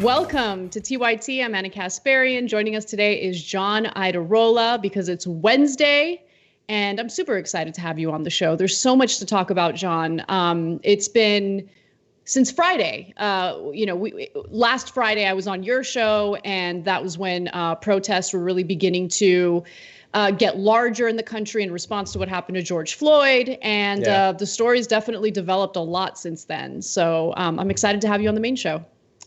Welcome to TYT. I'm Ana Kasparian. Joining us today is John Iadarola because it's Wednesday, and I'm super excited to have you on the show. There's so much to talk about, John. It's been since Friday. Last Friday I was on your show, and that was when protests were really beginning to get larger in the country in response to what happened to George Floyd. And the story's definitely developed a lot since then. So I'm excited to have you on the main show.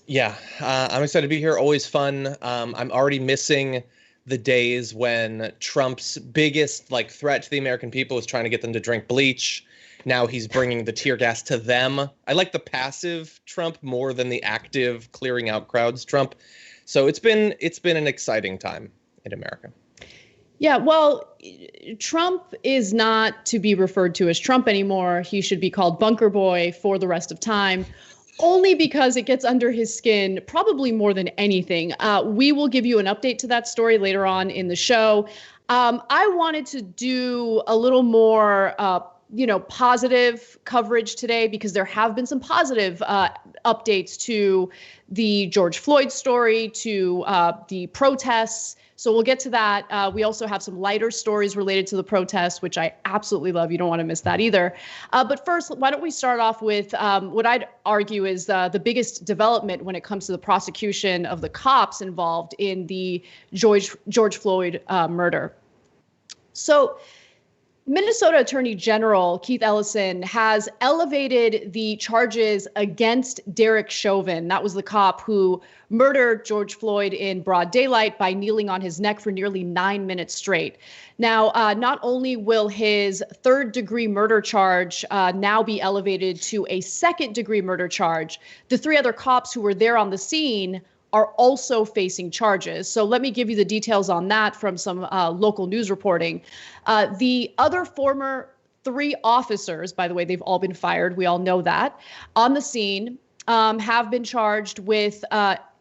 Yeah, I'm excited to be here. Always fun. I'm already missing the days when Trump's biggest threat to the American people was trying to get them to drink bleach. Now he's bringing the tear gas to them. I like the passive Trump more than the active clearing out crowds Trump. So it's been an exciting time in America. Yeah, well, Trump is not to be referred to as Trump anymore. He should be called Bunker Boy for the rest of time. Only because it gets under his skin, probably more than anything. We will give you an update to that story later on in the show. I wanted to do a little more, positive coverage today because there have been some positive updates to the George Floyd story, to the protests. So we'll get to that. We also have some lighter stories related to the protests, which I absolutely love. You don't want to miss that either. But first, why don't we start off with what I'd argue is the biggest development when it comes to the prosecution of the cops involved in the George Floyd murder. So Minnesota Attorney General Keith Ellison has elevated the charges against Derek Chauvin. That was the cop who murdered George Floyd in broad daylight by kneeling on his neck for nearly 9 minutes straight. Now, not only will his third-degree murder charge now be elevated to a second-degree murder charge, the three other cops who were there on the scene are also facing charges. So let me give you the details on that from some local news reporting. The other former three officers, by the way, they've all been fired. We all know that. On the scene have been charged with,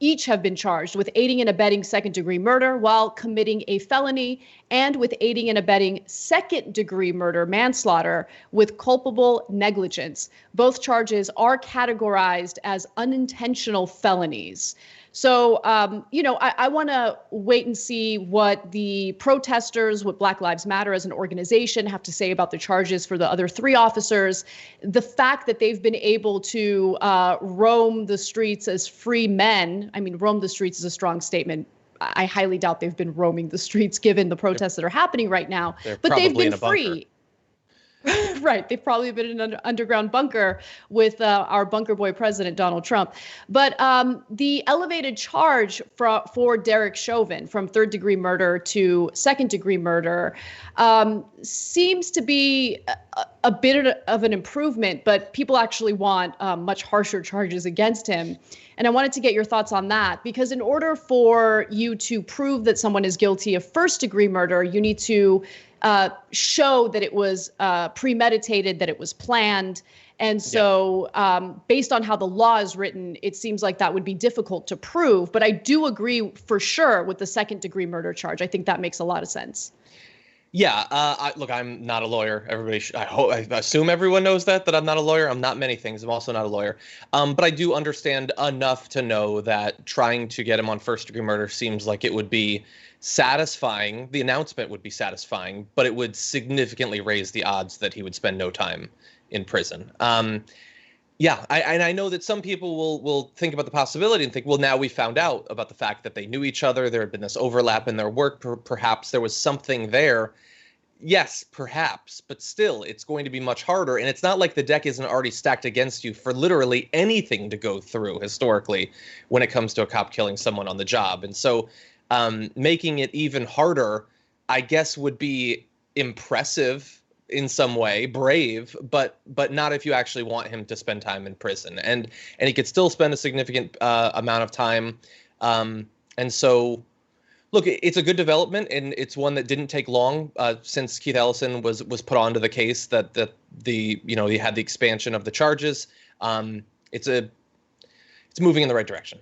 each have been charged with aiding and abetting second-degree murder while committing a felony and with aiding and abetting second-degree murder, manslaughter, with culpable negligence. Both charges are categorized as unintentional felonies. So, I want to wait and see what the protesters, what Black Lives Matter as an organization have to say about the charges for the other three officers. The fact that they've been able to roam the streets as free men. I mean, roam the streets is a strong statement. I highly doubt they've been roaming the streets given the protests that are happening right now. But they've been free. Right. They've probably been in an underground bunker with our bunker boy president, Donald Trump. But the elevated charge for Derek Chauvin from third-degree murder to second-degree murder seems to be a bit of an improvement, but people actually want much harsher charges against him. And I wanted to get your thoughts on that, because in order for you to prove that someone is guilty of first-degree murder, you need to show that it was premeditated, that it was planned. And so based on how the law is written, it seems like that would be difficult to prove. But I do agree for sure with the second-degree murder charge. I think that makes a lot of sense. Yeah. Look, I'm not a lawyer. I assume everyone knows that I'm not a lawyer. I'm not many things. I'm also not a lawyer. But I do understand enough to know that trying to get him on first-degree murder seems like it would be satisfying. The announcement would be satisfying, but it would significantly raise the odds that he would spend no time in prison. I know that some people will think about the possibility and think, well, now we found out about the fact that they knew each other. There had been this overlap in their work. Perhaps there was something there. Yes, perhaps, but still, it's going to be much harder. And it's not like the deck isn't already stacked against you for literally anything to go through historically when it comes to a cop killing someone on the job. And so making it even harder, I guess, would be impressive in some way, brave, but not if you actually want him to spend time in prison. And he could still spend a significant amount of time. And so, look, it's a good development, and it's one that didn't take long since Keith Ellison was put onto the case that he had the expansion of the charges. It's moving in the right direction.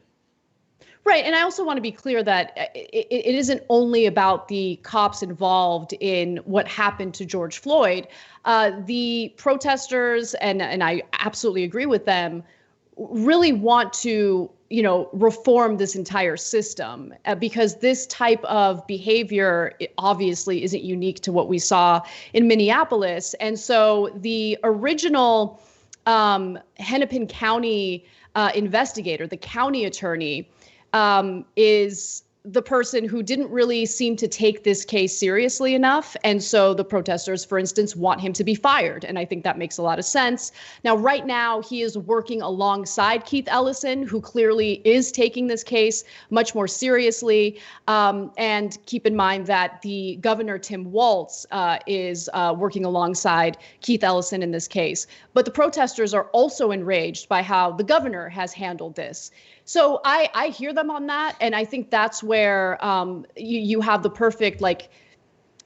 Right. And I also want to be clear that it isn't only about the cops involved in what happened to George Floyd. The protesters, and I absolutely agree with them, really want to reform this entire system, because this type of behavior obviously isn't unique to what we saw in Minneapolis. And so the original Hennepin County investigator, the county attorney, is the person who didn't really seem to take this case seriously enough. And so the protesters, for instance, want him to be fired. And I think that makes a lot of sense. Now, right now, he is working alongside Keith Ellison, who clearly is taking this case much more seriously. And keep in mind that the governor, Tim Walz, is working alongside Keith Ellison in this case. But the protesters are also enraged by how the governor has handled this. So I hear them on that. And I think that's where you have the perfect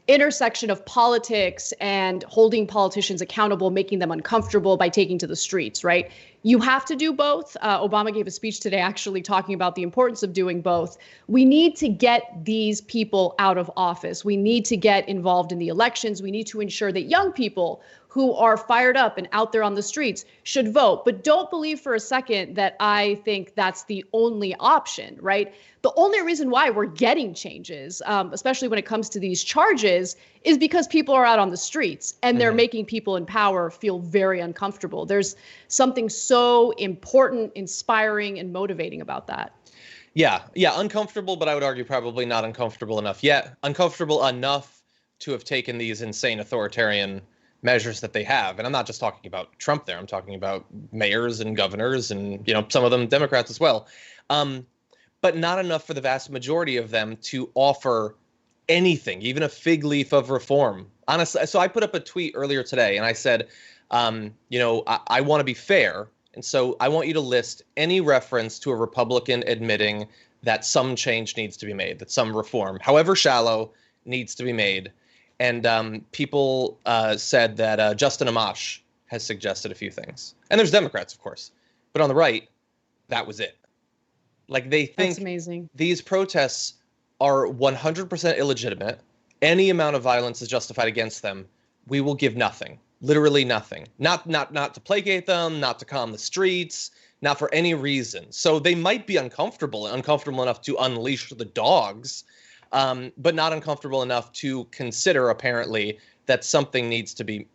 intersection of politics and holding politicians accountable, making them uncomfortable by taking to the streets, right? You have to do both. Obama gave a speech today actually talking about the importance of doing both. We need to get these people out of office. We need to get involved in the elections. We need to ensure that young people who are fired up and out there on the streets should vote. But don't believe for a second that I think that's the only option, right? The only reason why we're getting changes, especially when it comes to these charges, is because people are out on the streets and they're making people in power feel very uncomfortable. There's something so important, inspiring, and motivating about that. Yeah, uncomfortable, but I would argue probably not uncomfortable enough yet. Uncomfortable enough to have taken these insane authoritarian measures that they have. And I'm not just talking about Trump there. I'm talking about mayors and governors and, some of them Democrats as well. But not enough for the vast majority of them to offer anything, even a fig leaf of reform. Honestly, so I put up a tweet earlier today and I said, I want to be fair. And so I want you to list any reference to a Republican admitting that some change needs to be made, that some reform, however shallow, needs to be made. And people said that Justin Amash has suggested a few things. And there's Democrats, of course. But on the right, that was it. They think these protests are 100% illegitimate. Any amount of violence is justified against them. We will give nothing, literally nothing. Not to placate them, not to calm the streets, not for any reason. So they might be uncomfortable enough to unleash the dogs, but not uncomfortable enough to consider, apparently, that something needs to be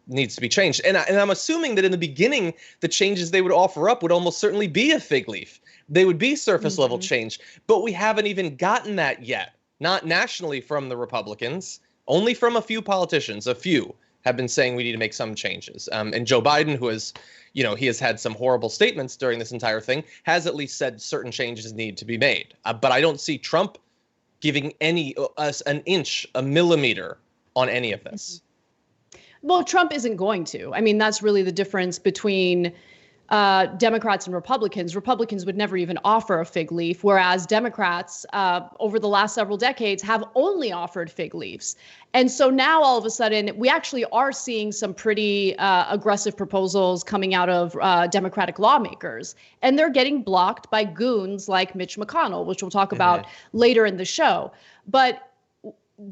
changed. And I'm assuming that in the beginning, the changes they would offer up would almost certainly be a fig leaf. They would be surface level change, but we haven't even gotten that yet. Not nationally from the Republicans, only from a few politicians. A few have been saying we need to make some changes. And Joe Biden, who has, he has had some horrible statements during this entire thing, has at least said certain changes need to be made. But I don't see Trump giving us an inch, a millimeter on any of this. Well, Trump isn't going to. I mean, that's really the difference between Democrats and Republicans. Republicans would never even offer a fig leaf, whereas Democrats over the last several decades have only offered fig leaves. And so now all of a sudden, we actually are seeing some pretty aggressive proposals coming out of Democratic lawmakers. And they're getting blocked by goons like Mitch McConnell, which we'll talk about later in the show. But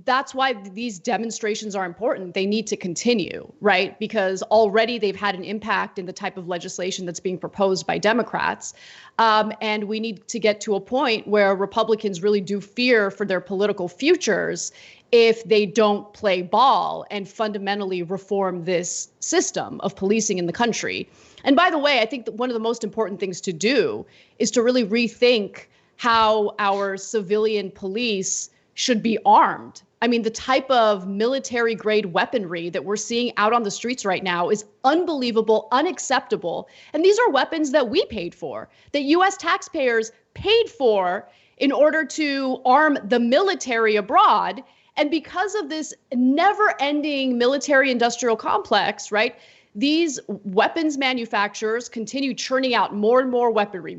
that's why these demonstrations are important. They need to continue, right? Because already they've had an impact in the type of legislation that's being proposed by Democrats. And we need to get to a point where Republicans really do fear for their political futures if they don't play ball and fundamentally reform this system of policing in the country. And by the way, I think that one of the most important things to do is to really rethink how our civilian police should be armed. I mean, the type of military grade weaponry that we're seeing out on the streets right now is unbelievable, unacceptable. And these are weapons that we paid for, that U.S. taxpayers paid for in order to arm the military abroad. And because of this never ending military industrial complex, right, these weapons manufacturers continue churning out more and more weaponry,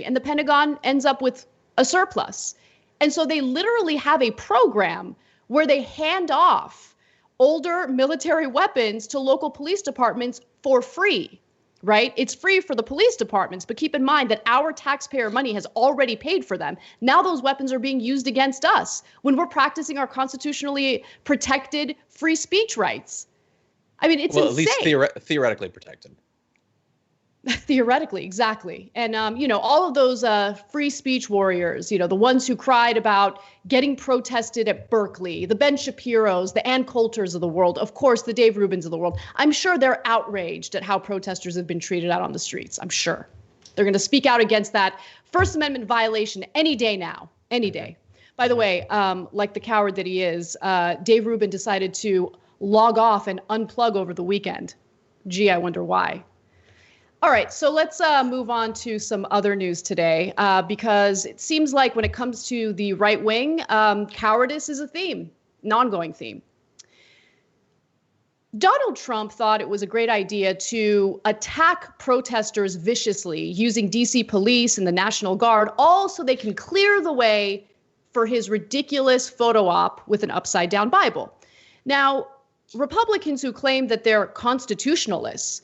and the Pentagon ends up with a surplus. And so they literally have a program where they hand off older military weapons to local police departments for free, right? It's free for the police departments, but keep in mind that our taxpayer money has already paid for them. Now those weapons are being used against us when we're practicing our constitutionally protected free speech rights. I mean, it's insane. At least theoretically protected. Theoretically, exactly. And, all of those free speech warriors, the ones who cried about getting protested at Berkeley, the Ben Shapiros, the Ann Coulters of the world, of course, the Dave Rubins of the world. I'm sure they're outraged at how protesters have been treated out on the streets. I'm sure they're going to speak out against that First Amendment violation any day now, any day. By the way, like the coward that he is, Dave Rubin decided to log off and unplug over the weekend. Gee, I wonder why. All right, so let's move on to some other news today, because it seems like when it comes to the right wing, cowardice is a theme, an ongoing theme. Donald Trump thought it was a great idea to attack protesters viciously using DC police and the National Guard, all so they can clear the way for his ridiculous photo op with an upside down Bible. Now, Republicans who claim that they're constitutionalists,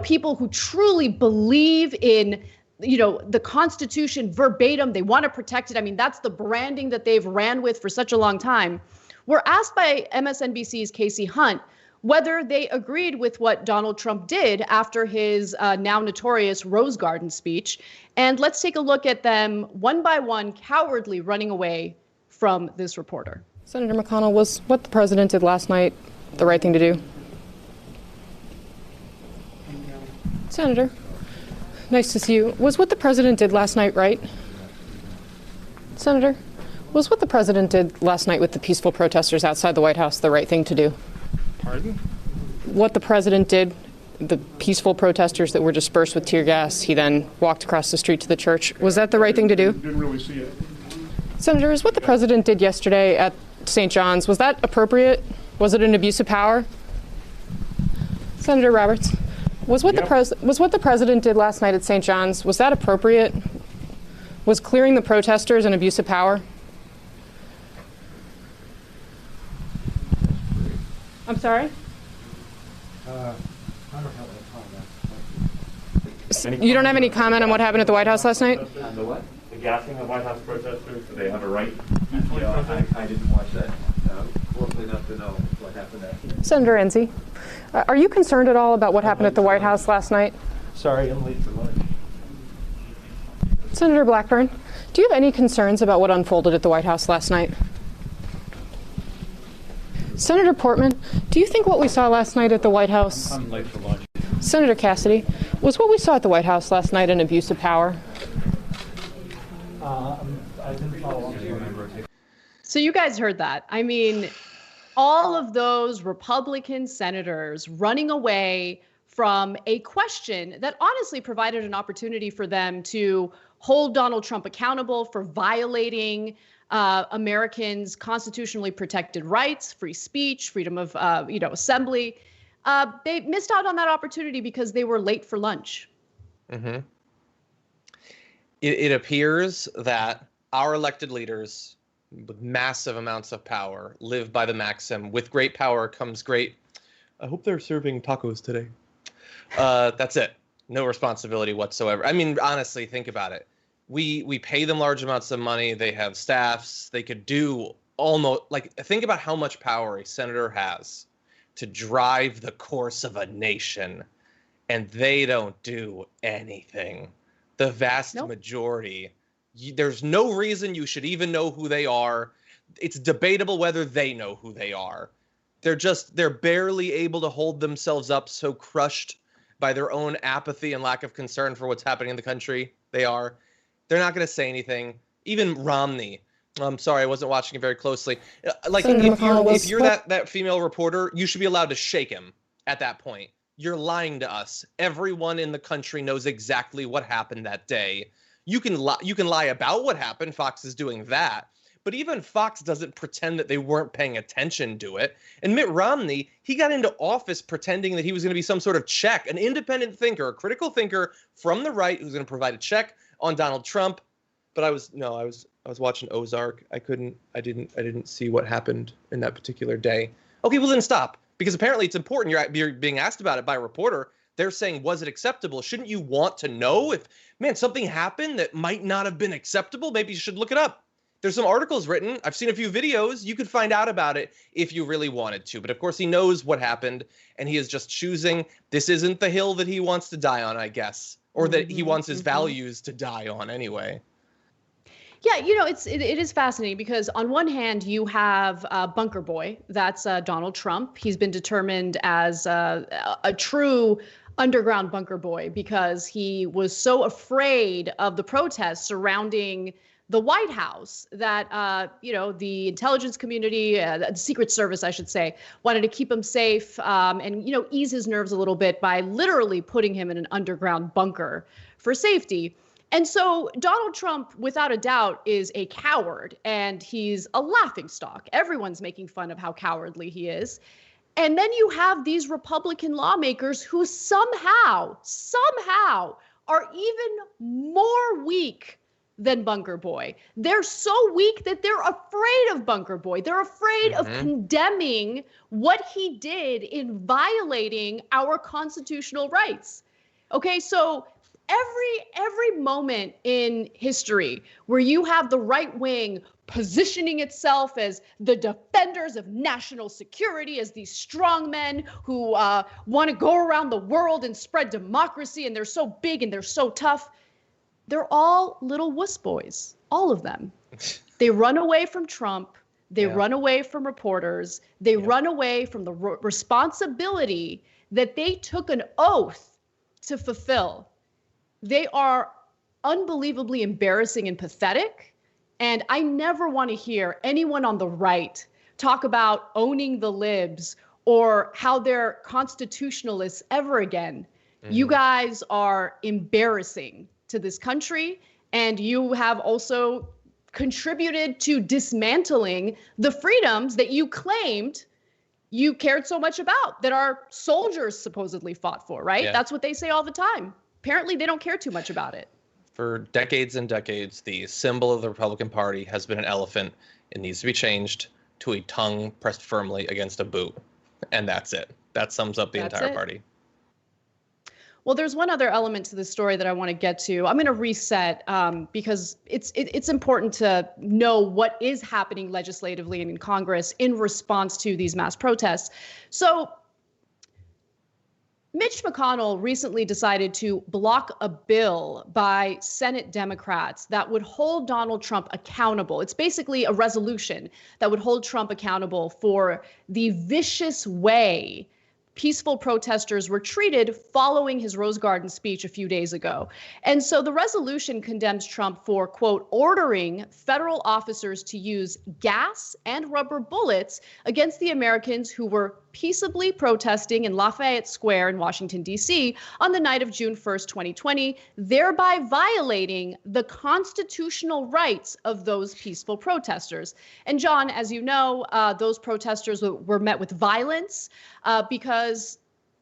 people who truly believe in, the Constitution verbatim, they want to protect it. I mean, that's the branding that they've ran with for such a long time. Were asked by MSNBC's Casey Hunt whether they agreed with what Donald Trump did after his now notorious Rose Garden speech. And let's take a look at them one by one, cowardly running away from this reporter. Senator McConnell, was what the president did last night the right thing to do? Senator, nice to see you. Was what the president did last night right? Senator, was what the president did last night with the peaceful protesters outside the White House the right thing to do? Pardon? What the president did, the peaceful protesters that were dispersed with tear gas, he then walked across the street to the church. Was that the right thing to do? Didn't really see it. Senator, is what the president did yesterday at St. John's, was that appropriate? Was it an abuse of power? Senator Roberts, was what the president did last night at St. John's, was that appropriate? Was clearing the protesters an abuse of power? I'm sorry? I don't have any comment. You don't have any comment on what happened at the White House last night? On the what? The gassing of White House protesters, do they have a right? I didn't watch that closely enough to know what happened there. Senator Enzi, are you concerned at all about what happened at the White House last night? Sorry, I'm late for lunch. Senator Blackburn, do you have any concerns about what unfolded at the White House last night? Senator Portman, do you think what we saw last night at the White House... I'm late for lunch. Senator Cassidy, was what we saw at the White House last night an abuse of power? I didn't follow up. So you guys heard that. I mean, all of those Republican senators running away from a question that honestly provided an opportunity for them to hold Donald Trump accountable for violating Americans' constitutionally protected rights, free speech, freedom of assembly. They missed out on that opportunity because they were late for lunch. Mm-hmm. It appears that our elected leaders with massive amounts of power live by the maxim, with great power comes great. I hope they're serving tacos today. That's it. No responsibility whatsoever. I mean, honestly, think about it. We pay them large amounts of money. They have staffs. They could do almost, think about how much power a senator has to drive the course of a nation, and they don't do anything. The vast majority, there's no reason you should even know who they are. It's debatable whether they know who they are. They're barely able to hold themselves up, so crushed by their own apathy and lack of concern for what's happening in the country. They're not going to say anything. Even Romney. I'm sorry, I wasn't watching it very closely. If you're that female reporter, you should be allowed to shake him at that point. You're lying to us. Everyone in the country knows exactly what happened that day. You can lie about what happened. Fox is doing that. But even Fox doesn't pretend that they weren't paying attention to it. And Mitt Romney, he got into office pretending that he was going to be some sort of check, an independent thinker, a critical thinker from the right who's going to provide a check on Donald Trump. But I was watching Ozark. I didn't see what happened in that particular day. Okay, well then stop. Because apparently it's important. You're being asked about it by a reporter. They're saying, was it acceptable? Shouldn't you want to know if, something happened that might not have been acceptable? Maybe you should look it up. There's some articles written. I've seen a few videos. You could find out about it if you really wanted to. But of course, he knows what happened, and he is just choosing. This isn't the hill that he wants to die on, I guess. or that he wants his values to die on anyway. Yeah, it is fascinating because on one hand you have Bunker Boy, that's Donald Trump. He's been determined as a true underground bunker boy because he was so afraid of the protests surrounding the White House that the intelligence community, the Secret Service, I should say, wanted to keep him safe and ease his nerves a little bit by literally putting him in an underground bunker for safety. And so Donald Trump, without a doubt, is a coward and he's a laughingstock. Everyone's making fun of how cowardly he is. And then you have these Republican lawmakers who somehow are even more weak than Bunker Boy. They're so weak that they're afraid of Bunker Boy. They're afraid of condemning what he did in violating our constitutional rights. Okay, so every moment in history where you have the right wing positioning itself as the defenders of national security, as these strong men who want to go around the world and spread democracy, and they're so big and they're so tough, they're all little wuss boys, all of them. They run away from Trump. They run away from reporters. They run away from the responsibility that they took an oath to fulfill. They are unbelievably embarrassing and pathetic. And I never want to hear anyone on the right talk about owning the libs or how they're constitutionalists ever again. You guys are embarrassing to this country, and you have also contributed to dismantling the freedoms that you claimed you cared so much about, that our soldiers supposedly fought for, right? That's what they say all the time. Apparently, they don't care too much about it. For decades and decades, the symbol of the Republican Party has been an elephant. It needs to be changed to a tongue pressed firmly against a boot. And that's it. That sums up the entire party. Well, there's one other element to the story that I want to get to. I'm going to reset because it's important to know what is happening legislatively and in Congress in response to these mass protests. So Mitch McConnell recently decided to block a bill by Senate Democrats that would hold Donald Trump accountable. It's basically a resolution that would hold Trump accountable for the vicious way peaceful protesters were treated following his Rose Garden speech a few days ago. And so the resolution condemns Trump for, quote, ordering federal officers to use gas and rubber bullets against the Americans who were peaceably protesting in Lafayette Square in Washington, D.C. on the night of June 1st, 2020, thereby violating the constitutional rights of those peaceful protesters. And John, as you know, those protesters were met with violence because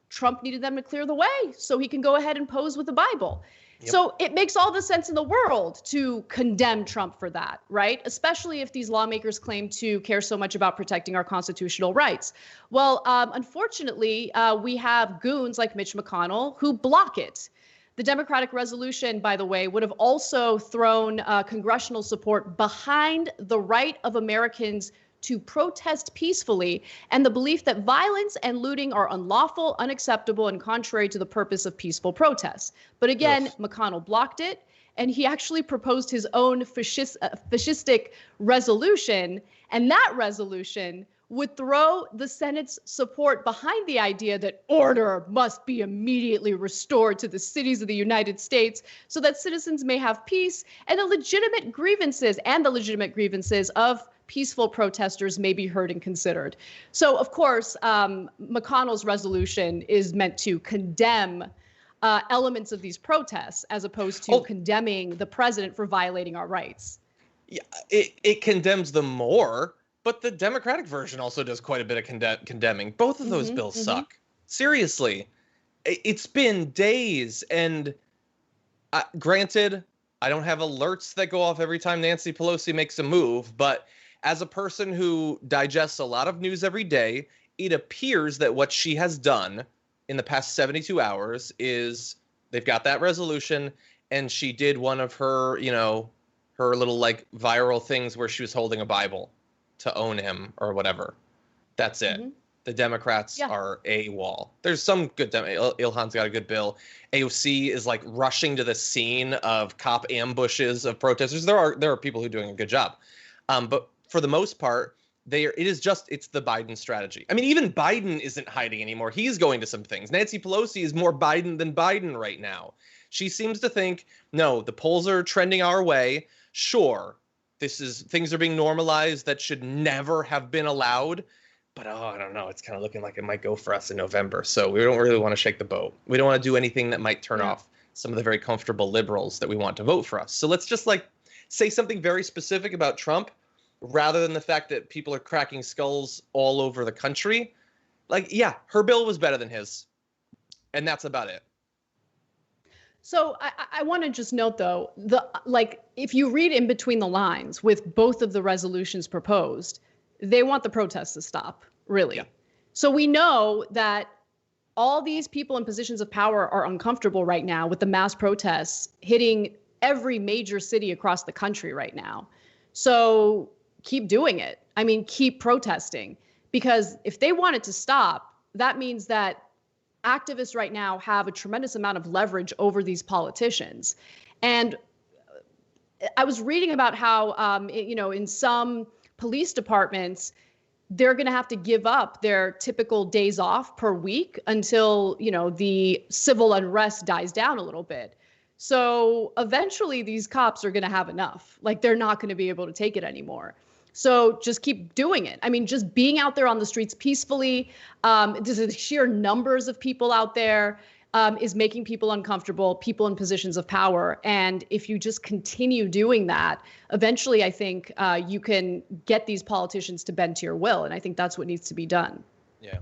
Trump needed them to clear the way so he can go ahead and pose with the Bible. Yep. So it makes all the sense in the world to condemn Trump for that, right? Especially if these lawmakers claim to care so much about protecting our constitutional rights. Well, unfortunately, we have goons like Mitch McConnell who block it. The Democratic resolution, by the way, would have also thrown congressional support behind the right of Americans to protest peacefully and the belief that violence and looting are unlawful, unacceptable, and contrary to the purpose of peaceful protests. But again, McConnell blocked it, and he actually proposed his own fascistic resolution, and that resolution would throw the Senate's support behind the idea that order must be immediately restored to the cities of the United States so that citizens may have peace and the legitimate grievances of peaceful protesters may be heard and considered. So, of course, McConnell's resolution is meant to condemn elements of these protests as opposed to condemning the president for violating our rights. Yeah, it condemns them more, but the Democratic version also does quite a bit of condemning. Both of those bills suck. Seriously, it's been days, and granted, I don't have alerts that go off every time Nancy Pelosi makes a move, but as a person who digests a lot of news every day, it appears that what she has done in the past 72 hours is they've got that resolution, and she did one of her, her little like viral things where she was holding a Bible to own him or whatever. That's it. The Democrats are AWOL. There's some good Ilhan's got a good bill. AOC is like rushing to the scene of cop ambushes of protesters. There are people who are doing a good job. But for the most part, it's the Biden strategy. I mean, even Biden isn't hiding anymore. He's going to some things. Nancy Pelosi is more Biden than Biden right now. She seems to think, no, the polls are trending our way. Sure, things are being normalized that should never have been allowed. But, I don't know. It's kind of looking like it might go for us in November. So we don't really want to shake the boat. We don't want to do anything that might turn off some of the very comfortable liberals that we want to vote for us. So let's just say something very specific about Trump rather than the fact that people are cracking skulls all over the country. Her bill was better than his. And that's about it. So I want to just note, though, if you read in between the lines with both of the resolutions proposed, they want the protests to stop, really. Yeah. So we know that all these people in positions of power are uncomfortable right now with the mass protests hitting every major city across the country right now. So keep doing it. I mean, keep protesting, because if they want it to stop, that means that activists right now have a tremendous amount of leverage over these politicians. And I was reading about how, in some police departments, they're going to have to give up their typical days off per week until, the civil unrest dies down a little bit. So eventually these cops are going to have enough. They're not going to be able to take it anymore. So just keep doing it. I mean, just being out there on the streets peacefully, just the sheer numbers of people out there is making people uncomfortable, people in positions of power. And if you just continue doing that, eventually I think you can get these politicians to bend to your will. And I think that's what needs to be done. Yeah.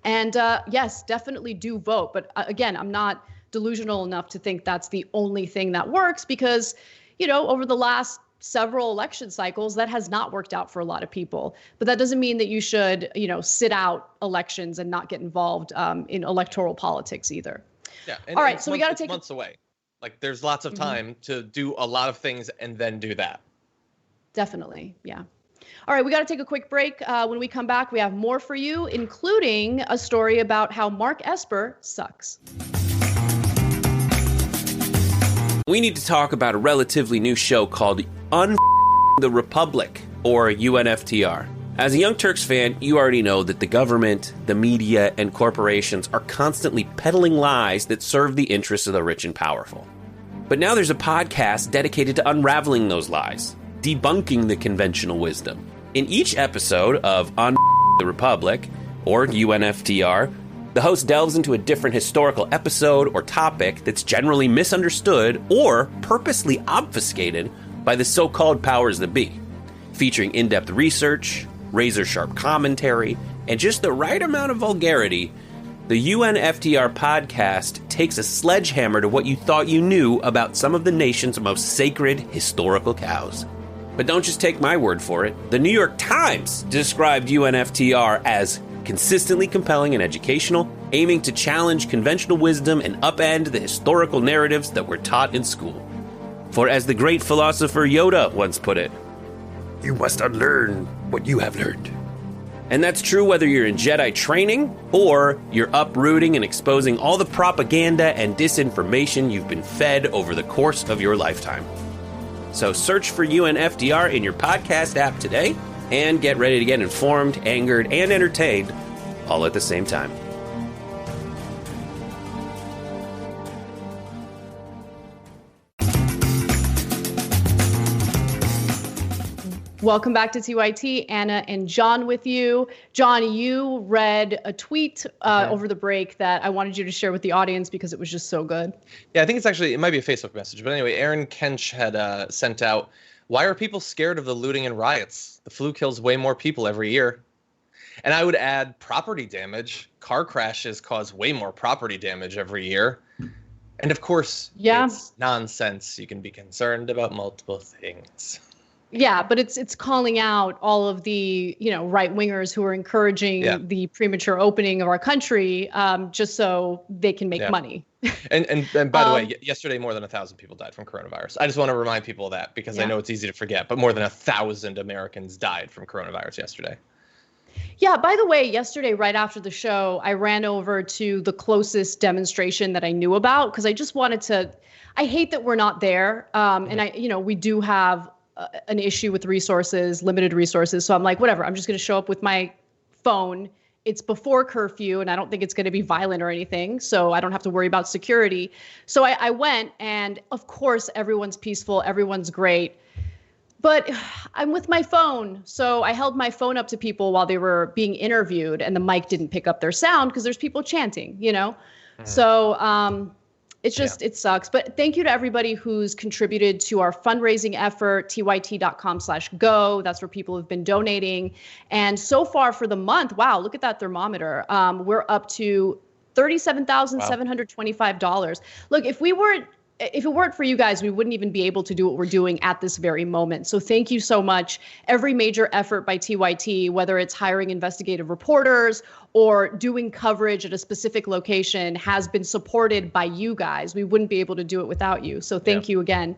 And yes, definitely do vote. But again, I'm not delusional enough to think that's the only thing that works, because, over the last several election cycles, that has not worked out for a lot of people. But that doesn't mean that you should, sit out elections and not get involved in electoral politics either. Yeah. All right. So we got to take months away. There's lots of time to do a lot of things and then do that. Definitely. Yeah. All right. We got to take a quick break. When we come back, we have more for you, including a story about how Mark Esper sucks. We need to talk about a relatively new show called the Republic, or UNFTR. As a Young Turks fan, you already know that the government, the media, and corporations are constantly peddling lies that serve the interests of the rich and powerful. But now there's a podcast dedicated to unraveling those lies, debunking the conventional wisdom. In each episode of the Republic, or UNFTR, the host delves into a different historical episode or topic that's generally misunderstood or purposely obfuscated by the so-called powers that be, featuring in-depth research, razor-sharp commentary, and just the right amount of vulgarity. The UNFTR podcast takes a sledgehammer to what you thought you knew about some of the nation's most sacred historical cows. But don't just take my word for it. The New York Times described UNFTR as consistently compelling and educational, aiming to challenge conventional wisdom and upend the historical narratives that were taught in school. For as the great philosopher Yoda once put it, you must unlearn what you have learned. And that's true whether you're in Jedi training or you're uprooting and exposing all the propaganda and disinformation you've been fed over the course of your lifetime. So search for UNFTR in your podcast app today and get ready to get informed, angered, and entertained all at the same time. Welcome back to TYT. Anna and John with you. John, you read a tweet over the break that I wanted you to share with the audience because it was just so good. Yeah, I think it might be a Facebook message. But anyway, Aaron Kench had sent out, why are people scared of the looting and riots? The flu kills way more people every year. And I would add property damage. Car crashes cause way more property damage every year. And of course, it's nonsense. You can be concerned about multiple things. Yeah, but it's calling out all of the, right wingers who are encouraging the premature opening of our country just so they can make money. And by the way, yesterday more than 1,000 people died from coronavirus. I just want to remind people of that because I know it's easy to forget, but more than 1,000 Americans died from coronavirus yesterday. Yeah, by the way, yesterday, right after the show, I ran over to the closest demonstration that I knew about because I just wanted to, I hate that we're not there. We do have an issue with resources, limited resources. So I'm like, whatever, I'm just going to show up with my phone. It's before curfew and I don't think it's going to be violent or anything. So I don't have to worry about security. So I went, and of course, everyone's peaceful. Everyone's great. But I'm with my phone. So I held my phone up to people while they were being interviewed, and the mic didn't pick up their sound because there's people chanting, So it's just, It sucks. But thank you to everybody who's contributed to our fundraising effort, tyt.com/go. That's where people have been donating. And so far for the month, wow, look at that thermometer. We're up to $37,725. Look, if it weren't for you guys, we wouldn't even be able to do what we're doing at this very moment. So thank you so much. Every major effort by TYT, whether it's hiring investigative reporters or doing coverage at a specific location, has been supported by you guys. We wouldn't be able to do it without you. So thank you again.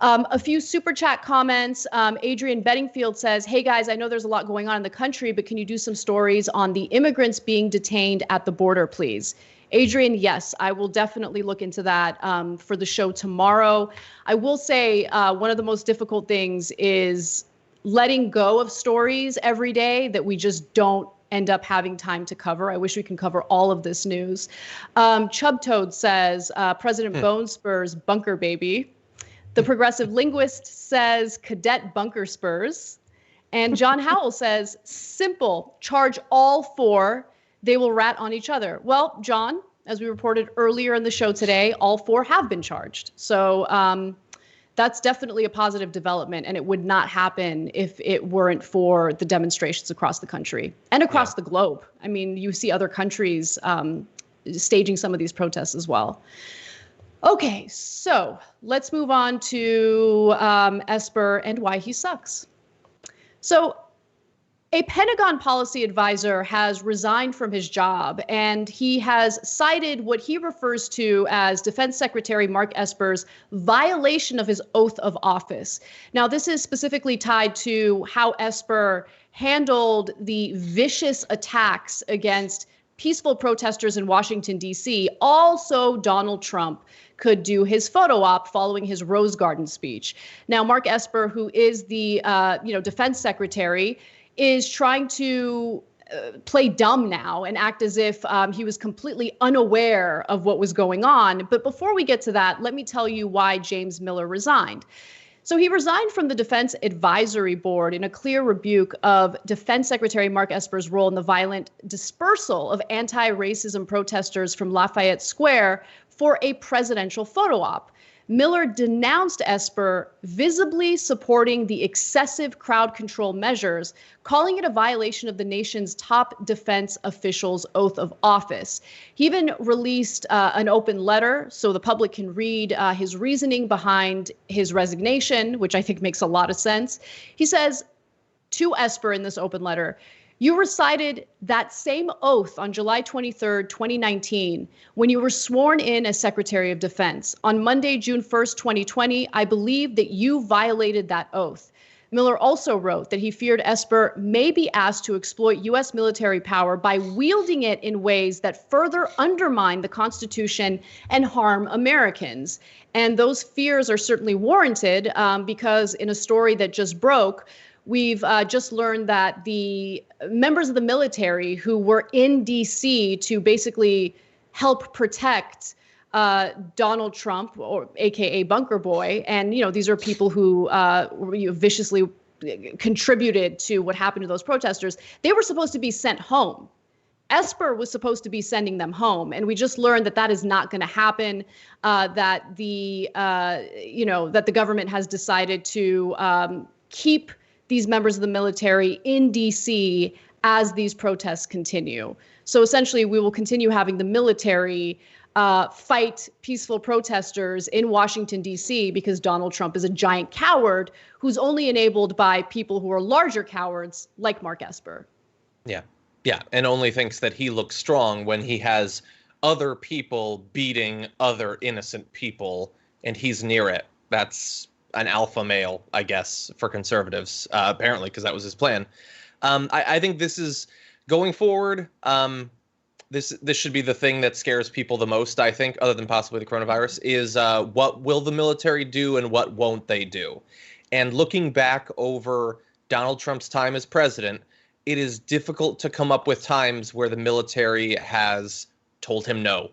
A few super chat comments. Adrian Bedingfield says, hey guys, I know there's a lot going on in the country, but can you do some stories on the immigrants being detained at the border, please? Adrian, yes, I will definitely look into that for the show tomorrow. I will say one of the most difficult things is letting go of stories every day that we just don't end up having time to cover. I wish we can cover all of this news. Chub Toad says, President Bone Spurs bunker baby. The Progressive Linguist says, cadet bunker spurs. And John Howell says, simple, charge all four. They will rat on each other. Well, John, as we reported earlier in the show today, all four have been charged. So that's definitely a positive development, and it would not happen if it weren't for the demonstrations across the country and across the globe. I mean, you see other countries staging some of these protests as well. Okay, so let's move on to Esper and why he sucks. So a Pentagon policy advisor has resigned from his job, and he has cited what he refers to as Defense Secretary Mark Esper's violation of his oath of office. Now, this is specifically tied to how Esper handled the vicious attacks against peaceful protesters in Washington, D.C. Also, Donald Trump could do his photo op following his Rose Garden speech. Now, Mark Esper, who is the defense secretary, is trying to play dumb now and act as if he was completely unaware of what was going on. But before we get to that, let me tell you why James Miller resigned. So he resigned from the Defense Advisory Board in a clear rebuke of Defense Secretary Mark Esper's role in the violent dispersal of anti-racism protesters from Lafayette Square for a presidential photo op. Miller denounced Esper visibly supporting the excessive crowd control measures, calling it a violation of the nation's top defense official's oath of office. He even released an open letter so the public can read his reasoning behind his resignation, which I think makes a lot of sense. He says to Esper in this open letter, "You recited that same oath on July 23rd, 2019, when you were sworn in as Secretary of Defense. On Monday, June 1st, 2020, I believe that you violated that oath." Miller also wrote that he feared Esper may be asked to exploit U.S. military power by wielding it in ways that further undermine the Constitution and harm Americans. And those fears are certainly warranted because in a story that just broke, we've just learned that the members of the military who were in D.C. to basically help protect Donald Trump, or AKA Bunker Boy, and these are people who viciously contributed to what happened to those protesters. They were supposed to be sent home. Esper was supposed to be sending them home, and we just learned that that is not going to happen. That the government has decided to keep these members of the military in D.C. as these protests continue. So essentially, we will continue having the military fight peaceful protesters in Washington, D.C. because Donald Trump is a giant coward who's only enabled by people who are larger cowards like Mark Esper. Yeah, and only thinks that he looks strong when he has other people beating other innocent people and he's near it. That's an alpha male, I guess, for conservatives, apparently, because that was his plan. I think this is going forward. This should be the thing that scares people the most, I think, other than possibly the coronavirus, is what will the military do and what won't they do? And looking back over Donald Trump's time as president, it is difficult to come up with times where the military has told him no.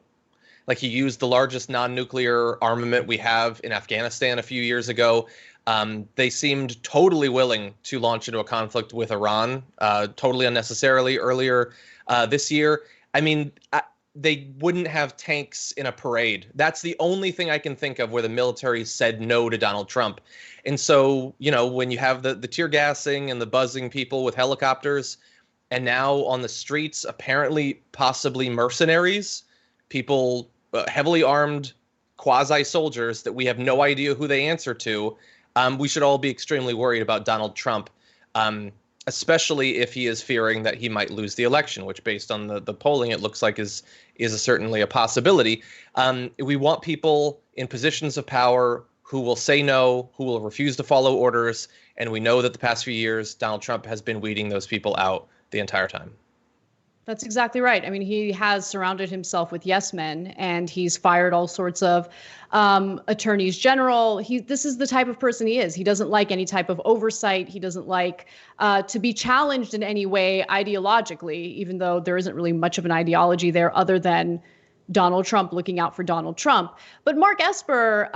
Like, he used the largest non-nuclear armament we have in Afghanistan a few years ago. They seemed totally willing to launch into a conflict with Iran, totally unnecessarily earlier this year. I mean, they wouldn't have tanks in a parade. That's the only thing I can think of where the military said no to Donald Trump. And so, you know, when you have the tear gassing and the buzzing people with helicopters, and now on the streets, apparently possibly mercenaries, people, heavily armed quasi-soldiers that we have no idea who they answer to, we should all be extremely worried about Donald Trump, especially if he is fearing that he might lose the election, which, based on the polling, it looks like is certainly a possibility. We want people in positions of power who will say no, who will refuse to follow orders, and we know that the past few years, Donald Trump has been weeding those people out the entire time. That's exactly right. I mean, he has surrounded himself with yes men, and he's fired all sorts of attorneys general. This is the type of person he is. He doesn't like any type of oversight. He doesn't like to be challenged in any way ideologically, even though there isn't really much of an ideology there other than Donald Trump looking out for Donald Trump. But Mark Esper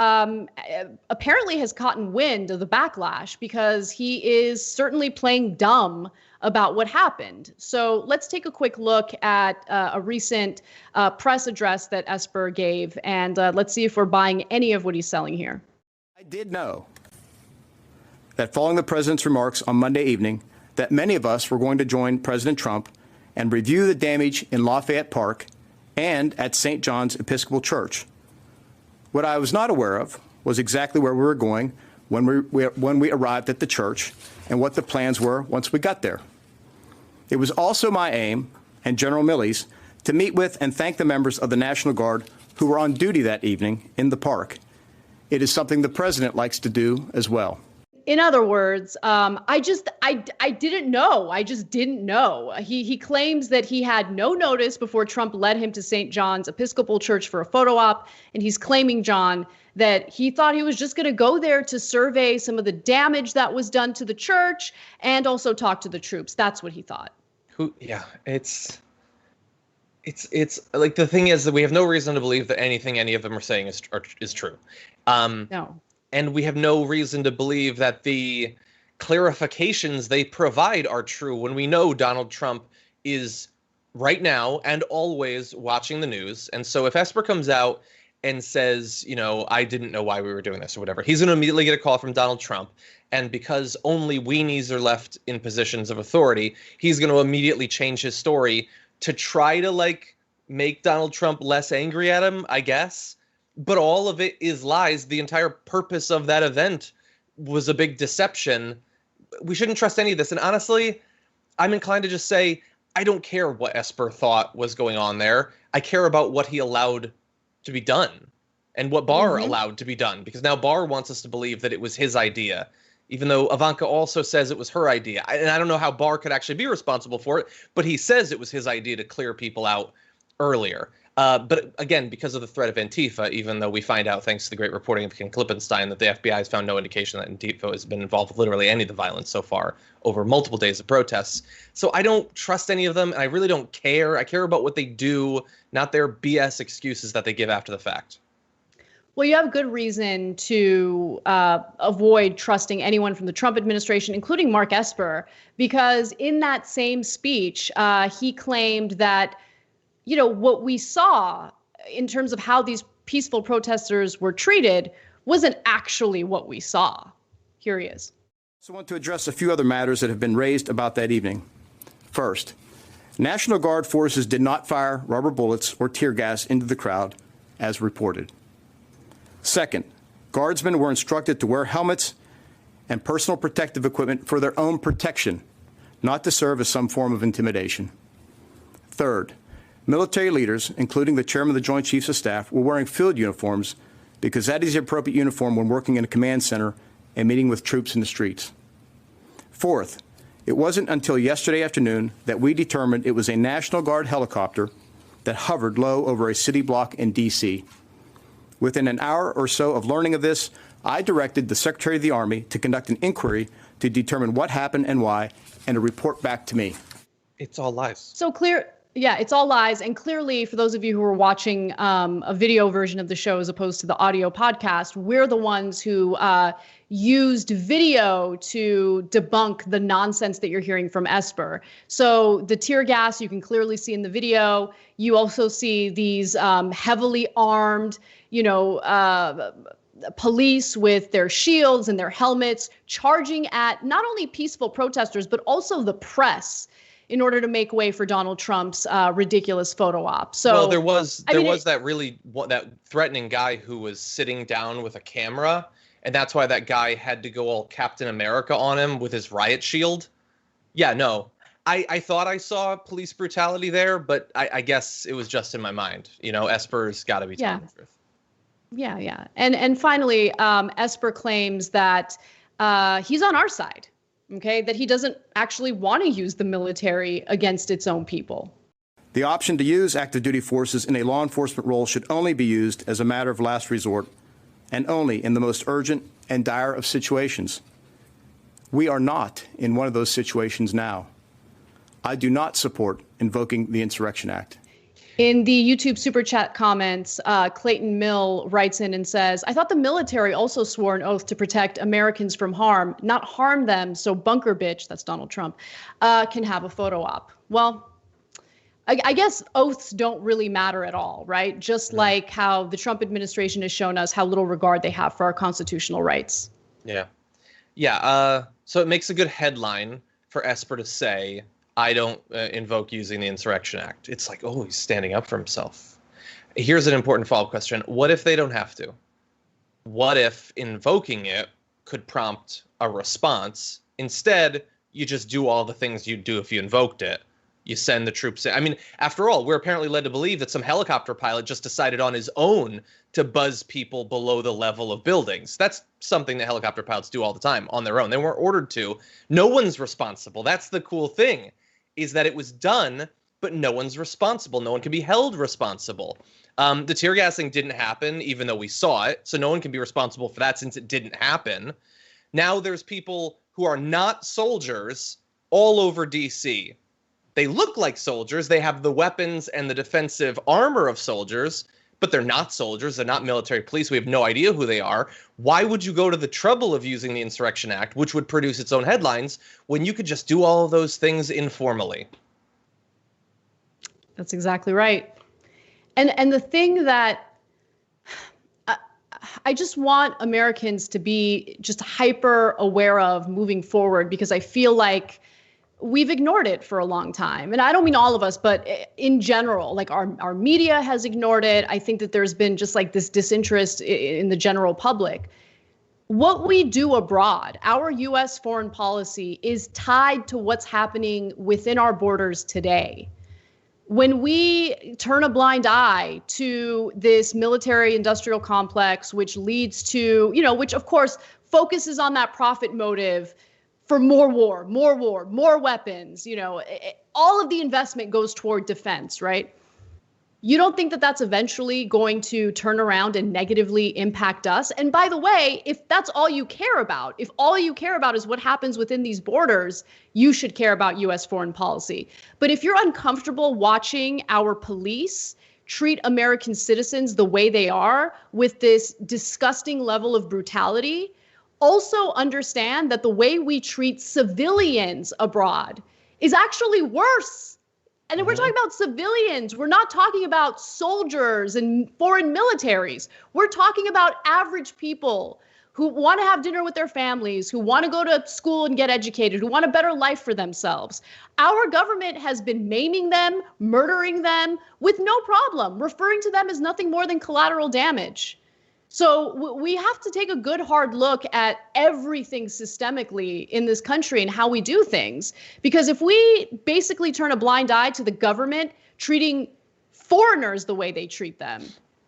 apparently has caught wind of the backlash because he is certainly playing dumb about what happened. So let's take a quick look at a recent press address that Esper gave, and let's see if we're buying any of what he's selling here. I did know that following the president's remarks on Monday evening, that many of us were going to join President Trump and review the damage in Lafayette Park and at St. John's Episcopal Church. What I was not aware of was exactly where we were going when we arrived at the church and what the plans were once we got there. It was also my aim, and General Milley's, to meet with and thank the members of the National Guard who were on duty that evening in the park. It is something the president likes to do as well. In other words, I didn't know. I just didn't know. He claims that he had no notice before Trump led him to St. John's Episcopal Church for a photo op. And he's claiming, John, that he thought he was just going to go there to survey some of the damage that was done to the church and also talk to the troops. That's what he thought. Yeah, it's like, the thing is that we have no reason to believe that anything any of them are saying is true. No. And we have no reason to believe that the clarifications they provide are true when we know Donald Trump is right now and always watching the news. And so if Esper comes out and says, you know, I didn't know why we were doing this or whatever, he's going to immediately get a call from Donald Trump. And because only weenies are left in positions of authority, he's going to immediately change his story to try to, like, make Donald Trump less angry at him, I guess. But all of it is lies. The entire purpose of that event was a big deception. We shouldn't trust any of this. And honestly, I'm inclined to just say, I don't care what Esper thought was going on there. I care about what he allowed to be done and what Barr allowed to be done, because now Barr wants us to believe that it was his idea, even though Ivanka also says it was her idea. And I don't know how Barr could actually be responsible for it, but he says it was his idea to clear people out earlier. But again, because of the threat of Antifa, even though we find out, thanks to the great reporting of Ken Klippenstein, that the FBI has found no indication that Antifa has been involved with literally any of the violence so far over multiple days of protests. So I don't trust any of them, and I really don't care. I care about what they do, not their BS excuses that they give after the fact. Well, you have good reason to avoid trusting anyone from the Trump administration, including Mark Esper, because in that same speech, he claimed that, you know, what we saw in terms of how these peaceful protesters were treated wasn't actually what we saw. Here he is. So I want to address a few other matters that have been raised about that evening. First, National Guard forces did not fire rubber bullets or tear gas into the crowd, as reported. Second, guardsmen were instructed to wear helmets and personal protective equipment for their own protection, not to serve as some form of intimidation. Third, military leaders, including the chairman of the Joint Chiefs of Staff, were wearing field uniforms because that is the appropriate uniform when working in a command center and meeting with troops in the streets. Fourth, It wasn't until yesterday afternoon that we determined it was a National Guard helicopter that hovered low over a city block in D.C. Within an hour or so of learning of this, I directed the Secretary of the Army to conduct an inquiry to determine what happened and why, and to report back to me. It's all lies. So clear. Yeah, it's all lies. And clearly, for those of you who are watching a video version of the show as opposed to the audio podcast, we're the ones who used video to debunk the nonsense that you're hearing from Esper. So the tear gas, you can clearly see in the video. You also see these heavily armed, police with their shields and their helmets charging at not only peaceful protesters, but also the press, in order to make way for Donald Trump's ridiculous photo op. So, well, there was that threatening guy who was sitting down with a camera, and that's why that guy had to go all Captain America on him with his riot shield. Yeah, no, I thought I saw police brutality there, but I guess it was just in my mind. Esper's got to be telling the truth. Yeah. And finally, Esper claims that he's on our side. Okay, that he doesn't actually want to use the military against its own people. The option to use active duty forces in a law enforcement role should only be used as a matter of last resort and only in the most urgent and dire of situations. We are not in one of those situations now. I do not support invoking the Insurrection Act. In the YouTube super chat comments, Clayton Mill writes in and says, I thought the military also swore an oath to protect Americans from harm, not harm them, so bunker bitch, that's Donald Trump, can have a photo op. Well, I guess oaths don't really matter at all, right? Just like how the Trump administration has shown us how little regard they have for our constitutional rights. Yeah. So it makes a good headline for Esper to say, I don't invoke using the Insurrection Act. It's like, oh, he's standing up for himself. Here's an important follow-up question. What if they don't have to? What if invoking it could prompt a response? Instead, you just do all the things you'd do if you invoked it. You send the troops in. I mean, after all, we're apparently led to believe that some helicopter pilot just decided on his own to buzz people below the level of buildings. That's something that helicopter pilots do all the time on their own. They weren't ordered to. No one's responsible. That's the cool thing, is that it was done, but no one's responsible. No one can be held responsible. The tear gassing didn't happen, even though we saw it, so no one can be responsible for that since it didn't happen. Now there's people who are not soldiers all over D.C. They look like soldiers. They have the weapons and the defensive armor of soldiers, but they're not soldiers. They're not military police. We have no idea who they are. Why would you go to the trouble of using the Insurrection Act, which would produce its own headlines, when you could just do all of those things informally? That's exactly right. And the thing that I just want Americans to be just hyper aware of moving forward, because I feel like we've ignored it for a long time. And I don't mean all of us, but in general, like our media has ignored it. I think that there's been just like this disinterest in the general public. What we do abroad, our U.S. foreign policy, is tied to what's happening within our borders today. When we turn a blind eye to this military industrial complex, which leads to, which of course focuses on that profit motive for more war, more weapons, all of the investment goes toward defense, right? You don't think that that's eventually going to turn around and negatively impact us? And by the way, if that's all you care about, if all you care about is what happens within these borders, you should care about U.S. foreign policy. But if you're uncomfortable watching our police treat American citizens the way they are, with this disgusting level of brutality, also understand that the way we treat civilians abroad is actually worse. And we're talking about civilians. We're not talking about soldiers and foreign militaries. We're talking about average people who want to have dinner with their families, who want to go to school and get educated, who want a better life for themselves. Our government has been maiming them, murdering them with no problem, referring to them as nothing more than collateral damage. So we have to take a good hard look at everything systemically in this country and how we do things. Because if we basically turn a blind eye to the government treating foreigners the way they treat them,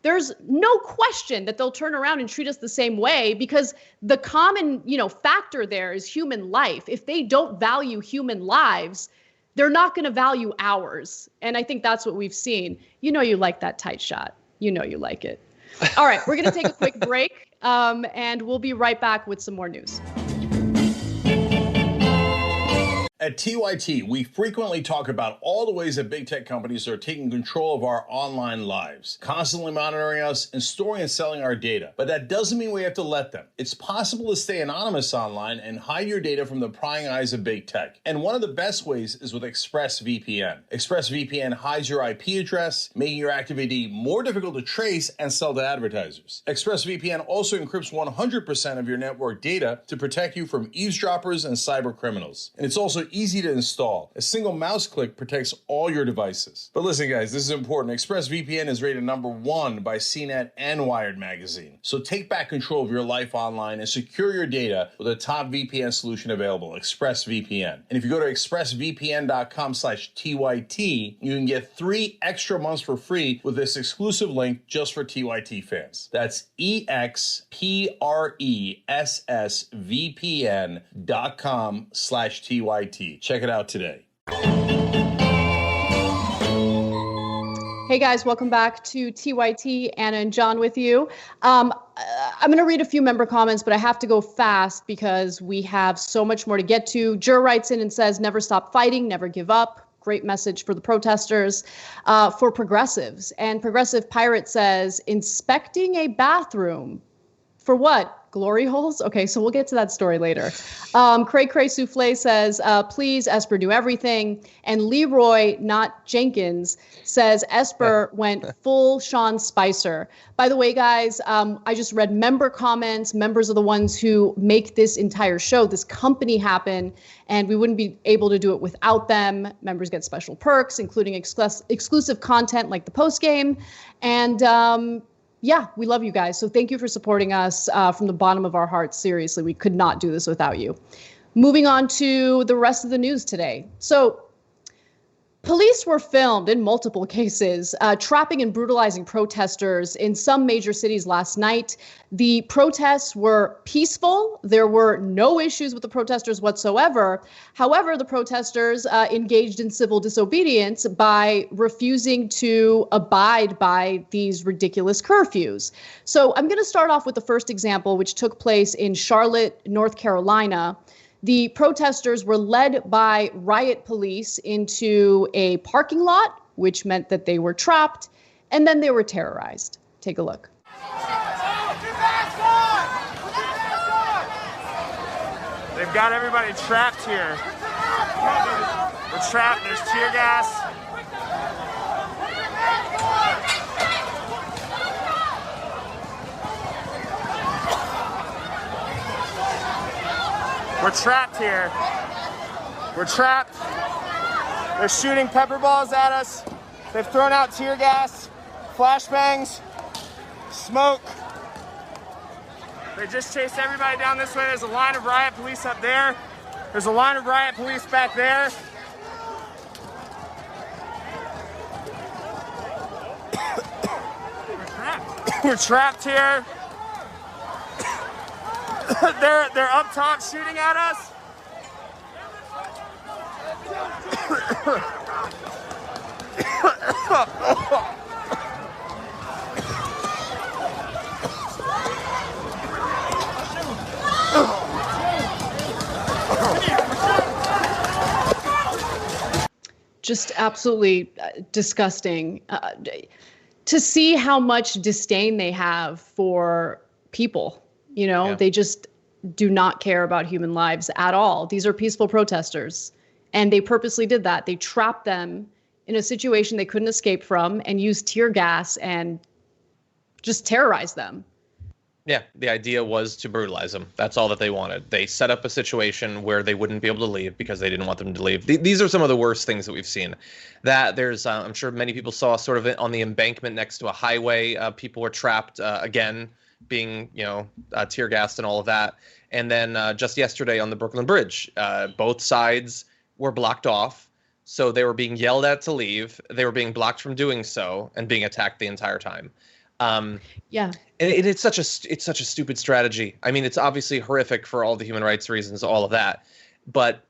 there's no question that they'll turn around and treat us the same way, because the common, factor there is human life. If they don't value human lives, they're not going to value ours. And I think that's what we've seen. You like that tight shot. You like it. All right, we're going to take a quick break, and we'll be right back with some more news. At TYT, we frequently talk about all the ways that big tech companies are taking control of our online lives, constantly monitoring us and storing and selling our data. But that doesn't mean we have to let them. It's possible to stay anonymous online and hide your data from the prying eyes of big tech. And one of the best ways is with ExpressVPN. ExpressVPN hides your IP address, making your activity more difficult to trace and sell to advertisers. ExpressVPN also encrypts 100% of your network data to protect you from eavesdroppers and cyber criminals. And it's also easy to install. A single mouse click protects all your devices. But listen, guys, this is important. ExpressVPN is rated #1 by CNET and Wired magazine. So take back control of your life online and secure your data with a top VPN solution available, ExpressVPN. And if you go to expressvpn.com/TYT, you can get 3 extra months for free with this exclusive link just for TYT fans. That's expressvpn.com/TYT. Check it out today. Hey guys, welcome back to TYT. Anna and John with you. I'm going to read a few member comments, but I have to go fast because we have so much more to get to. Jur writes in and says, never stop fighting, never give up. Great message for the protesters, for progressives. And Progressive Pirate says, inspecting a bathroom. For what? Glory holes? Okay, so we'll get to that story later. Cray Cray Souffle says, please, Esper do everything. And Leroy, not Jenkins, says Esper went full Sean Spicer. By the way, guys, I just read member comments. Members are the ones who make this entire show, this company happen, and we wouldn't be able to do it without them. Members get special perks, including exclusive content like the post game. And yeah, we love you guys. So thank you for supporting us from the bottom of our hearts. Seriously, we could not do this without you. Moving on to the rest of the news today. So police were filmed in multiple cases, trapping and brutalizing protesters in some major cities last night. The protests were peaceful. There were no issues with the protesters whatsoever. However, the protesters engaged in civil disobedience by refusing to abide by these ridiculous curfews. So I'm going to start off with the first example, which took place in Charlotte, North Carolina. The protesters were led by riot police into a parking lot, which meant that they were trapped, and then they were terrorized. Take a look. They've got everybody trapped here. We're trapped, there's tear gas. We're trapped here. We're trapped. They're shooting pepper balls at us. They've thrown out tear gas, flashbangs, smoke. They just chased everybody down this way. There's a line of riot police up there. There's a line of riot police back there. We're trapped here. They're up top shooting at us. Just absolutely disgusting. To see how much disdain they have for people. They just do not care about human lives at all. These are peaceful protesters, and they purposely did that. They trapped them in a situation they couldn't escape from and used tear gas and just terrorized them. Yeah, the idea was to brutalize them. That's all that they wanted. They set up a situation where they wouldn't be able to leave because they didn't want them to leave. These are some of the worst things that we've seen. That there's, I'm sure many people saw sort of on the embankment next to a highway, people were trapped again, being, tear gassed and all of that. And then just yesterday on the Brooklyn Bridge, both sides were blocked off. So they were being yelled at to leave. They were being blocked from doing so and being attacked the entire time. Yeah. And it's such a stupid strategy. I mean, it's obviously horrific for all the human rights reasons, all of that. But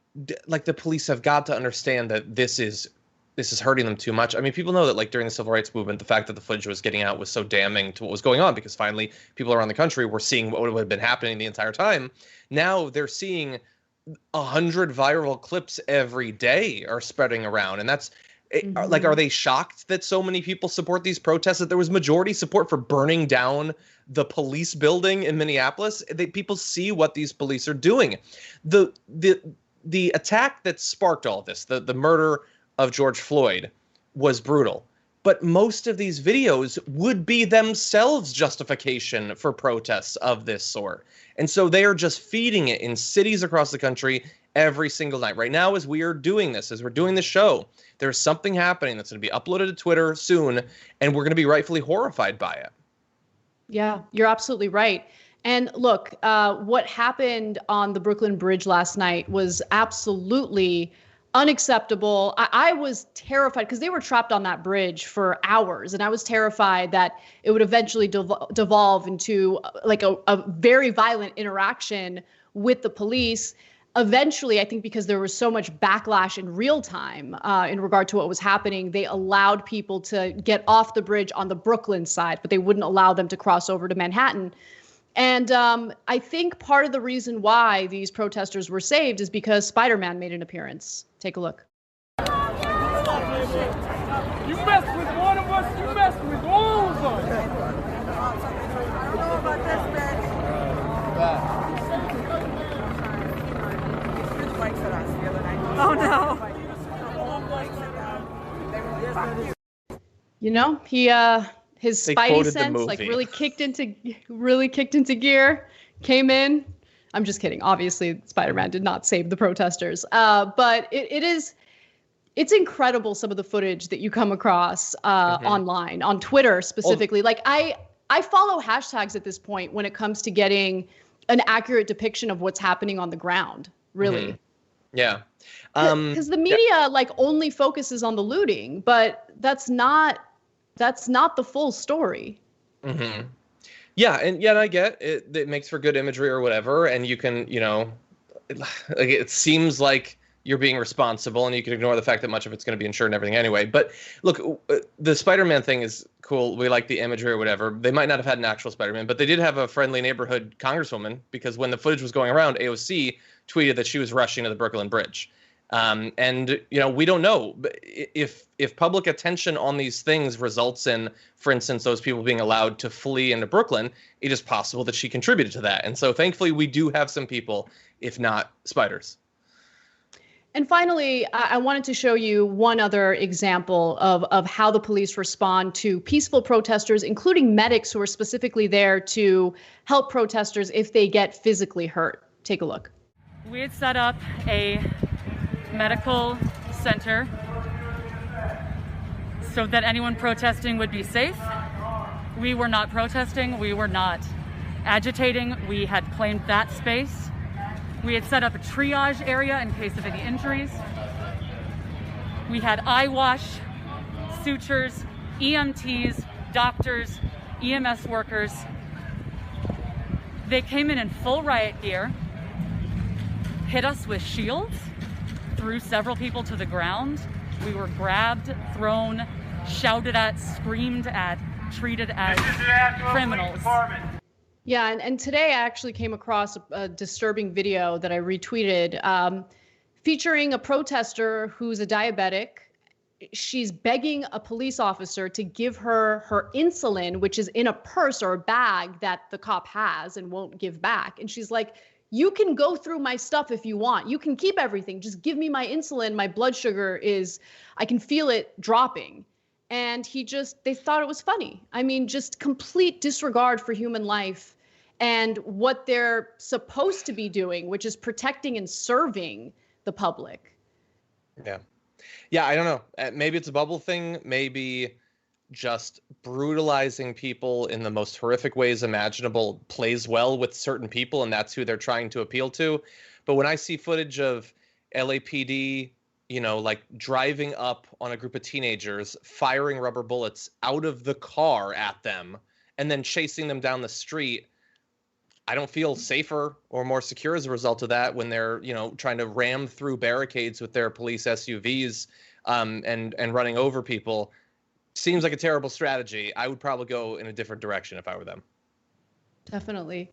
like the police have got to understand that this is hurting them too much. I mean, people know that like during the civil rights movement, the fact that the footage was getting out was so damning to what was going on, because finally people around the country were seeing what would have been happening the entire time. Now they're seeing 100 viral clips every day are spreading around. And that's like, are they shocked that so many people support these protests, that there was majority support for burning down the police building in Minneapolis? People see what these police are doing. The attack that sparked all this, the murder of George Floyd, was brutal. But most of these videos would be themselves justification for protests of this sort. And so they are just feeding it in cities across the country every single night. Right now, as we are doing this, as we're doing this show, there's something happening that's going to be uploaded to Twitter soon, and we're going to be rightfully horrified by it. Yeah, you're absolutely right. And look, what happened on the Brooklyn Bridge last night was absolutely unacceptable. I was terrified because they were trapped on that bridge for hours, and I was terrified that it would eventually devolve into like a very violent interaction with the police. Eventually, I think because there was so much backlash in real time in regard to what was happening, they allowed people to get off the bridge on the Brooklyn side, but they wouldn't allow them to cross over to Manhattan. And I think part of the reason why these protesters were saved is because Spider-Man made an appearance. Take a look. You mess with one of us, you mess with all of us. I don't know about this, bitch. Oh no. You know, his Spidey sense like really kicked into gear, came in. I'm just kidding. Obviously, Spider-Man did not save the protesters. But it's incredible, some of the footage that you come across online, on Twitter specifically. Like I follow hashtags at this point when it comes to getting an accurate depiction of what's happening on the ground, really. Yeah. Because the media like only focuses on the looting, but that's not the full story. Yeah, and I get it. It makes for good imagery or whatever, and you can, like, it seems like you're being responsible, and you can ignore the fact that much of it's going to be insured and everything anyway. But look, the Spider-Man thing is cool. We like the imagery or whatever. They might not have had an actual Spider-Man, but they did have a friendly neighborhood congresswoman, because when the footage was going around, AOC tweeted that she was rushing to the Brooklyn Bridge. And we don't know if public attention on these things results in, for instance, those people being allowed to flee into Brooklyn. It is possible that she contributed to that. And so thankfully we do have some people, if not spiders. And finally, I wanted to show you one other example of how the police respond to peaceful protesters, including medics who are specifically there to help protesters if they get physically hurt. Take a look. We had set up a medical center so that anyone protesting would be safe. We were not protesting, we were not agitating, we had claimed that space. We had set up a triage area in case of any injuries. We had eye wash, sutures, EMTs, doctors, EMS workers. They came in full riot gear, hit us with shields, threw several people to the ground. We were grabbed, thrown, shouted at, screamed at, treated as criminals. Yeah, and today I actually came across a disturbing video that I retweeted featuring a protester who's a diabetic. She's begging a police officer to give her insulin, which is in a purse or a bag that the cop has and won't give back. And she's like, you can go through my stuff if you want. You can keep everything. Just give me my insulin. My blood sugar I can feel it dropping. And they thought it was funny. I mean, just complete disregard for human life and what they're supposed to be doing, which is protecting and serving the public. Yeah. Yeah, I don't know. Maybe it's a bubble thing. Maybe just brutalizing people in the most horrific ways imaginable plays well with certain people, and that's who they're trying to appeal to. But when I see footage of LAPD, like driving up on a group of teenagers, firing rubber bullets out of the car at them, and then chasing them down the street. I don't feel safer or more secure as a result of that when they're, trying to ram through barricades with their police SUVs and running over people. Seems like a terrible strategy. I would probably go in a different direction if I were them. Definitely.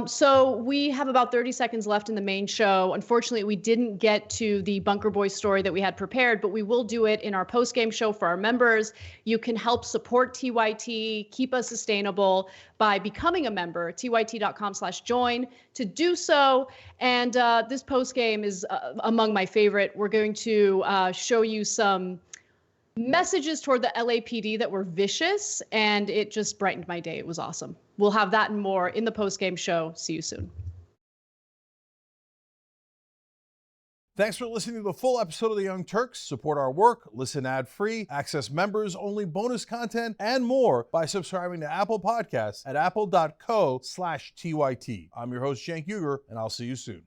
So we have about 30 seconds left in the main show. Unfortunately, we didn't get to the Bunker Boys story that we had prepared, but we will do it in our post-game show for our members. You can help support TYT, keep us sustainable by becoming a member, tyt.com/join to do so. And this post-game is among my favorite. We're going to show you some messages toward the LAPD that were vicious, and it just brightened my day. It was awesome. We'll have that and more in the post-game show. See you soon. Thanks for listening to the full episode of the Young Turks. Support our work, listen ad-free, access members-only bonus content, and more by subscribing to Apple Podcasts at apple.co/TYT. I'm your host, Cenk Uygur, and I'll see you soon.